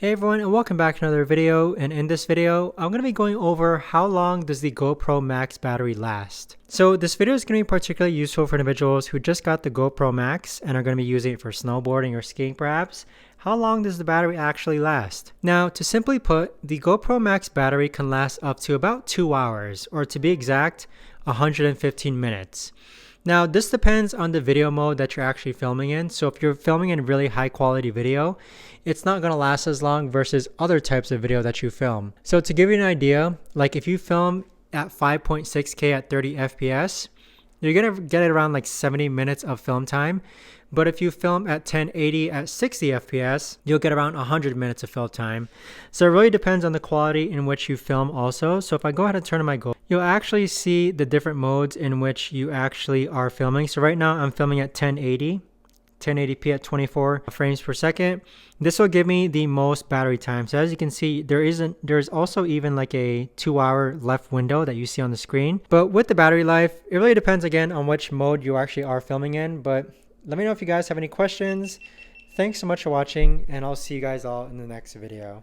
Hey everyone, and welcome back to another video. And in this video, I'm going to be going over how long does the GoPro Max battery last. So this video is going to be particularly useful for individuals who just got the GoPro Max and are going to be using it for snowboarding or skiing perhaps. How long does the battery actually last? Now, to simply put, the GoPro Max battery can last up to about 2 hours, or to be exact, 115 minutes. Now, this depends on the video mode that you're actually filming in. So if you're filming in really high quality video, it's not going to last as long versus other types of video that you film. So to give you an idea, like if you film at 5.6K at 30 FPS, you're going to get it around like 70 minutes of film time. But if you film at 1080 at 60 FPS, you'll get around 100 minutes of film time. So it really depends on the quality in which you film also. So if I go ahead and turn on my GoPro, you'll actually see the different modes in which you actually are filming. So right now I'm filming at 1080p at 24 frames per second. This will give me the most battery time. So as you can see, there's also even like a 2-hour left window that you see on the screen. But with the battery life, it really depends again on which mode you actually are filming in. But let me know if you guys have any questions. Thanks so much for watching, and I'll see you guys all in the next video.